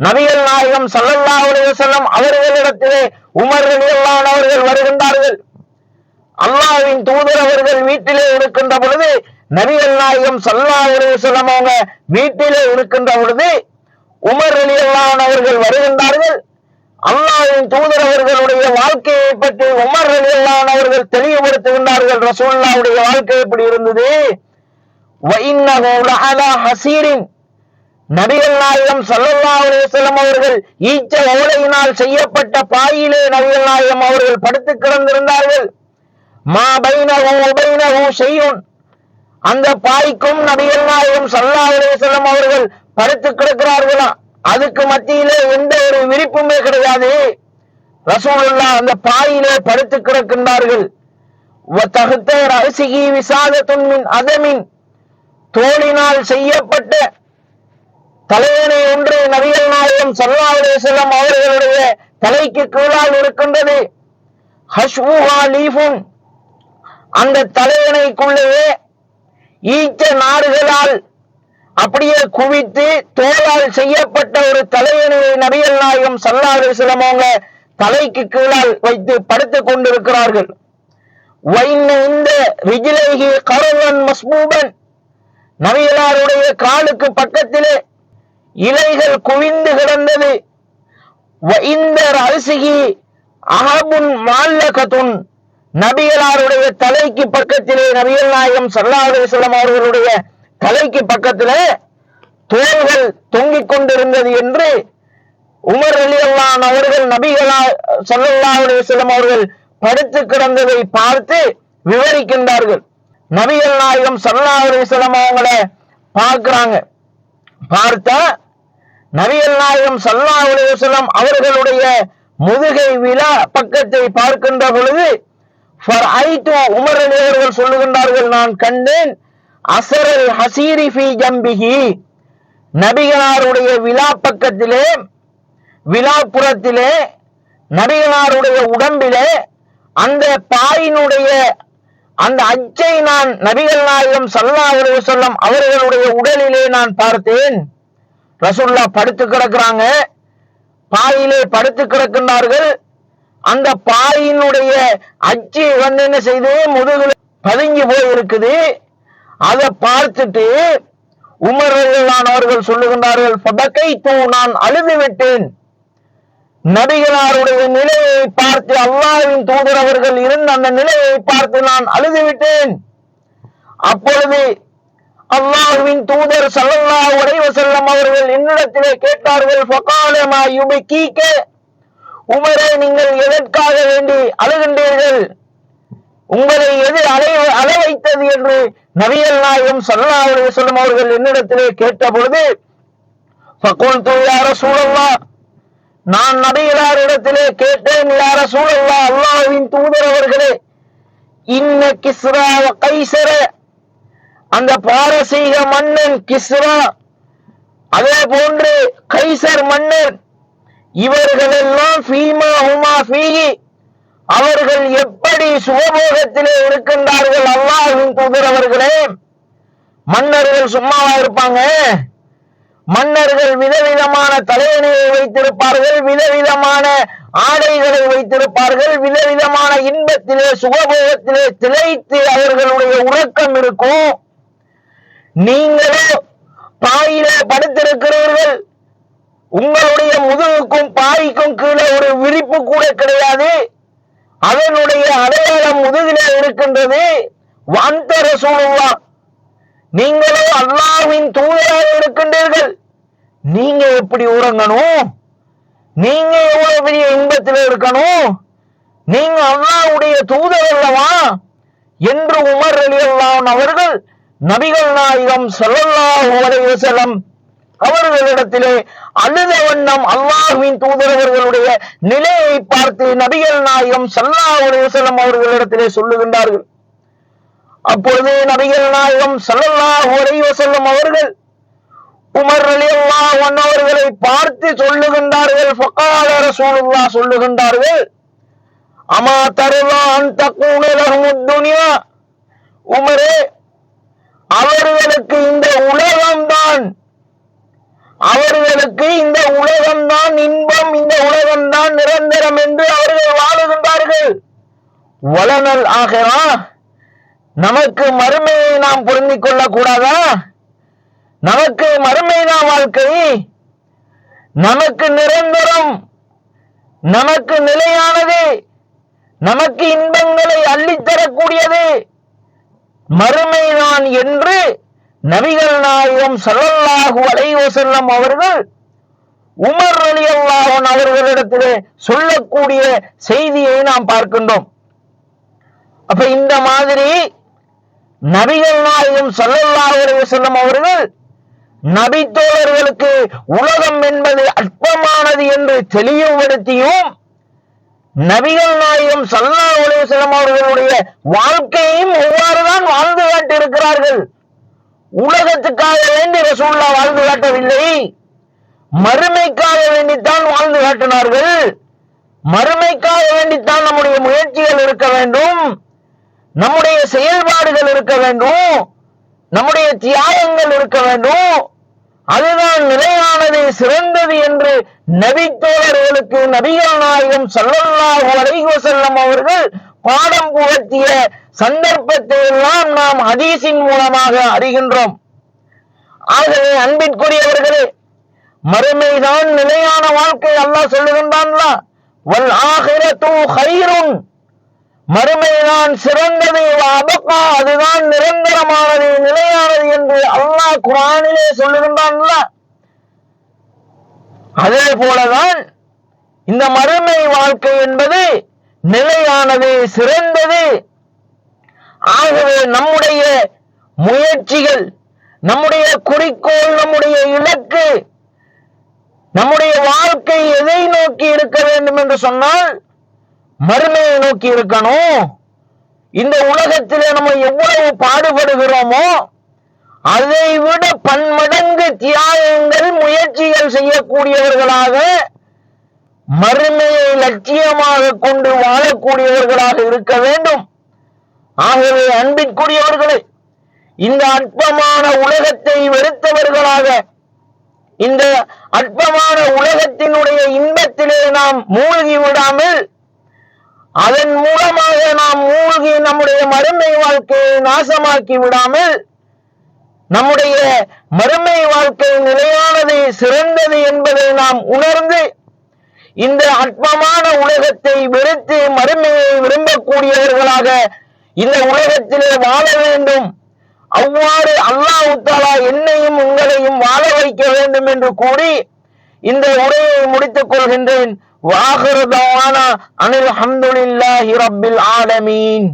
நபிகள் நாயகம் ஸல்லல்லாஹு அலைஹி வஸல்லம் அவர்களிடத்திலே உமர் ரலியல்லாஹு அவர்கள் வருகின்றார்கள். அல்லாஹ்வின் தூதர் அவர்கள் வீட்டிலே இருக்கின்ற பொழுது, நபிகள் நாயகம் ஸல்லல்லாஹு அலைஹி வஸல்லம் அவங்க வீட்டிலே இருக்கின்ற பொழுது உமர் ரலியல்லாஹு அவர்கள் வருகின்றார்கள். அல்லாஹ்வின் தூதர் அவர்களுடைய வாழ்க்கையை பற்றி உமர் ரலியல்லாஹு அவர்கள் தெளிவுபடுத்துகின்றார்கள். ரசூலுல்லாஹ்வுடைய வாழ்க்கை எப்படி இருந்தது? வ இன்னஹு லஅலா ஹஸீரின், நபிகள் நாயகம் ஸல்லல்லாஹு அலைஹி வஸல்லம் அவர்கள் ஈச்ச ஓலையினால் செய்யப்பட்ட பாயிலே நபிகள் நாயகம் அவர்கள் படுத்து கிடந்திருந்தார்கள். மா பைனஹு வ பைனஹு ஷைஉன், அந்த பாய்க்கும் நபிகள் நாயகம் ஸல்லல்லாஹு அலைஹி வஸல்லம் அவர்கள் படுத்து கிடக்கிறார்களா, அதுக்கு மத்தியிலே எந்த ஒரு விரிப்புமே கிடையாது. ரசூலுல்லாஹ் அந்த பாயிலே படுத்து கிடக்கின்றார்கள். வ தஹ்த ரஅஸிஹி விசாதத்துன் மின் அதமின், தோலினால் செய்யப்பட்ட தலையணை ஒன்று நபிகள் நாயகம் ஸல்லல்லாஹு அலைஹி வஸல்லம் அவர்களுடைய தலைக்கு கீழால் இருக்கின்றது. ஹஷ்வுஹா லீஃபுன், அந்த தலையணைக்குள்ளே ஈச்ச நாறுகளால் அப்படியே குவித்து தோலால் செய்யப்பட்ட ஒரு தலையணையை நபிகள் நாயகம் ஸல்லல்லாஹு அலைஹி வஸல்லம் அவங்க தலைக்கு கீழால் வைத்து படுத்துக் கொண்டிருக்கிறார்கள். வைன்ன இந்த ரிஜ்லைஹி கரவன் மஸ்பூபன், நபிகளாருடைய காலுக்கு பக்கத்திலே இலைகள் குவிந்து கிடந்தது. இந்த ரஅஸிஹி அஹபுன் முஅல்லகத்துன், நபிகளாருடைய தலைக்கு பக்கத்திலே நபிகள் நாயகம் ஸல்லல்லாஹு அலைஹி வஸல்லம் அவர்களுடைய தலைக்கு பக்கத்திலே தோள்கள் தொங்கிக் கொண்டிருந்தது என்று உமர் ரலியல்லாஹு அவர்கள் நபிகளார் ஸல்லல்லாஹு அலைஹி வஸல்லம் அவர்கள் படுத்து கிடந்ததை பார்த்து விவரிக்கின்றார்கள். நபிகள் நாயகம் ஸல்லல்லாஹு அலைஹி வஸல்லம் அவங்கள பார்க்கிறாங்க. பார்த்தா நபிகள் நாயகம் ஸல்லல்லாஹு அலைஹி வஸல்லம் அவர்களுடைய முதுகை விலா பக்கத்தை பார்க்கின்ற பொழுது ஃபர்ஐது, உமர் அவர்கள் சொல்லுகின்றார்கள், நான் கண்டேன் அஸரல் ஹஸீரி ஃபீ ஜம்பிஹி, நபிகளாருடைய விலா பக்கத்திலே விலாப்புறத்திலே நபிகளாருடைய உடம்பிலே அந்த பாயினுடைய அந்த அச்சை நான் நபிகள் நாயகம் ஸல்லல்லாஹு அலைஹி வஸல்லம் அவர்களுடைய உடலிலே நான் பார்த்தேன். ரசூலுல்லாஹ் படுத்து கிடக்குறாங்க, பாயிலே படுத்து கிடக்கின்றார்கள். அந்த பாயினுடைய அச்சு என்ன செய்து முதுகுல பதுங்கி போய் இருக்குது. அதை பார்த்துட்டு உமர் ரலியல்லாஹு அவர்கள் சொல்லுகின்றார்கள், ஃபபகைது, நான் அழுது விட்டேன். நபிகளாருடைய நிலையை பார்த்து, அல்லாஹ்வின் தூதர் அவர்கள் இருந்த அந்த நிலையை பார்த்து நான் அழுது விட்டேன். அப்பொழுது அல்லாஹ்வின் தூதர் ஸல்லல்லாஹு அலைஹி வஸல்லம் அவர்கள் என்னிடத்திலே கேட்டார்கள், ஃபகால மா யுபகீக, உமரே நீங்கள் எதற்காக வேண்டி அழுகின்றீர்கள், உங்களை எது அழ வைத்தது என்று நபிகள் நாயகம் ஸல்லல்லாஹு அலைஹி வஸல்லம் அவர்கள் என்னிடத்திலே கேட்ட பொழுது, ஃபகுல்து யா ரசூலல்லாஹ், நான் நபிகளாரிடத்திலே கேட்டேன், யா ரசூலல்லாஹ், அல்லாஹ்வின் தூதர் அவர்களே, இன்ன கிஸ்ரா வ கைஸர, அந்த பாரசீக மன்னன் கிஸ்ரா, அதே போன்று கைசர் மன்னர், இவர்களெல்லாம் ஃபீமா ஹுமா ஃபீஹி, அவர்கள் எப்படி சுகபோகத்திலே இருக்கின்றார்கள் அல்லாஹ்வின் தூதர் அவர்களே. மன்னர்கள் சும்மாவா இருப்பாங்க? மன்னர்கள் விதவிதமான தலையணையை வைத்திருப்பார்கள், விதவிதமான ஆடைகளை வைத்திருப்பார்கள், விதவிதமான இன்பத்திலே சுகபோகத்திலே திளைத்து அவர்களுடைய உறக்கம் இருக்கும். நீங்களோ பாயிலே படுத்திருக்கிறவர்கள், உங்களுடைய முதுகுக்கும் பாய்க்கும் கீழே ஒரு விரிப்பு கூட கிடையாது, அதனுடைய அடையாளம் முதுகிலே இருக்கின்றது. வந்த ரசூலுல்லாஹ், நீங்களோ அல்லாஹ்வின் தூதராக இருக்கின்றீர்கள், நீங்க எப்படி உறங்கணும்? நீங்க எவ்வளவு பெரிய இன்பத்தில் இருக்கணும்? நீங்க அல்லாஹ்வுடைய தூதர் அல்லவா என்று உமர் ரலியல்லாஹு அவர்கள் நபிகள் நாயகம் ஸல்லல்லாஹு அலைஹி வஸல்லம் அவர்களிடத்திலே அழுத வண்ணம் அல்லாஹ்வின் தூதர் அவர்களுடைய நிலையை பார்த்து நபிகள் நாயகம் ஸல்லல்லாஹு அலைஹி வஸல்லம் அவர்களிடத்திலே சொல்லுகின்றார்கள். அப்பொழுது நபிகள் நாயகம் ஸல்லல்லாஹு அலைஹி வஸல்லம் அவர்கள் உமர் ரலியல்லாஹு அன்ஹு அவர்களை பார்த்து சொல்லுகின்றார்கள், ஃபகால ரசூலுல்லாஹ் சொல்லுகின்றார்கள், அமா தர்லா அன் தகூன லஹுமுத் துன்யா, உமரே, அவர்களுக்கு இந்த உலகம்தான் வலனல் ஆகிரா, நமக்கு மறுமையை நாம் பொருந்திக் கொள்ள கூடாதா? நமக்கு மறுமைனா வாழ்க்கை, நமக்கு நிரந்தரம், நமக்கு நிலையானது, நமக்கு இன்பங்களை அள்ளித்தரக்கூடியது மறுமைதான் என்று நபிகள் நாயகம் ஸல்லல்லாஹு அலைஹி வஸல்லம் அவர்கள் உமர் ரலியல்லாஹு அன்ஹு அவர்களிடத்திலே சொல்லக்கூடிய செய்தியை நாம் பார்க்கின்றோம். அப்ப இந்த மாதிரி நபிகள் நாயகம் ஸல்லல்லாஹு அலைஹி வஸல்லம் அவர்கள் நபித்தோழர்களுக்கு உலகம் என்பது அற்பமானது என்று தெளிவுபடுத்தியும் நபிகள் நாயகம் ஸல்லல்லாஹு அலைஹி வஸல்லம் அவர்களுடைய வாழ்க்கையையும் எவ்வாறுதான் வாழ்ந்து காட்டியிருக்கிறார்கள். உலகத்துக்காக வேண்டி ரசூலுல்லாஹ் வாழ்ந்து காட்டவில்லை, மறுமைக்காக வேண்டித்தான் வாழ்ந்து காட்டினார்கள். மறுமைக்காக வேண்டித்தான் நம்முடைய முயற்சிகள் இருக்க வேண்டும், நம்முடைய செயல்பாடுகள் இருக்க வேண்டும், நம்முடைய தியாகங்கள் இருக்க வேண்டும். அதுதான் நிலையானது, சிறந்தது என்று நபித்தோழர்களுக்கு நபிகள் நாயகம் ஸல்லல்லாஹு அலைஹி வஸல்லம் அவர்கள் பாடம் புகட்டிய சந்தர்ப்பத்தை எல்லாம் நாம் ஹதீஸின் மூலமாக அறிகின்றோம். ஆகவே அன்பிற்குரியவர்களே, மறுமைதான் நிலையான வாழ்க்கை. அல்லாஹ் சொல்லுகின்றான்ல, வல் ஆகிரத்து கைருன், மறுமைதான் சிறந்தது, அபகா, அதுதான் நிரந்தரமானது, நிலையானது என்று அல்லாஹ் குர்ஆனிலே சொல்லுகின்றான்ல. அதே போலதான் இந்த மறுமை வாழ்க்கை என்பது நிலையானது, சிறந்தது. ஆகவே நம்முடைய முயற்சிகள், நம்முடைய குறிக்கோள், நம்முடைய இலக்கு, நம்முடைய வாழ்க்கை எதை நோக்கி இருக்க வேண்டும் என்று சொன்னால் மறுமையை நோக்கி இருக்கணும். இந்த உலகத்திலே நம்ம எவ்வளவு பாடுபடுகிறோமோ அதை விட பன்மடங்கு தியாகங்கள், முயற்சிகள் செய்யக்கூடியவர்களாக, மறுமையை லட்சியமாக கொண்டு வாழக்கூடியவர்களாக இருக்க வேண்டும். ஆகவே அன்பிற்குரியவர்களே, இந்த அற்பமான உலகத்தை வெறுத்தவர்களாக, இந்த அற்பமான உலகத்தினுடைய இன்பத்திலே நாம் மூழ்கி விடாமல், அதன் மூலமாக நாம் மூழ்கி நம்முடைய மறுமை வாழ்க்கையை நாசமாக்கி விடாமல், நம்முடைய மறுமை வாழ்க்கை நிலையானது, சிறந்தது என்பதை நாம் உணர்ந்து இந்த அற்பமான உலகத்தை வெறுத்து மறுமையை விரும்பக்கூடியவர்களாக இந்த உலகத்திலே வாழ வேண்டும். அவ்வாறு அல்லாஹ் தஆலா என்னையும் உங்களையும் வாழ வைக்க வேண்டும் என்று கூறி இந்த உரையை முடித்துக் கொள்கின்றேன். வாஹிரு தஅவானா அனில் ஹம்துலில்லாஹி ரப்பில் ஆலமீன்.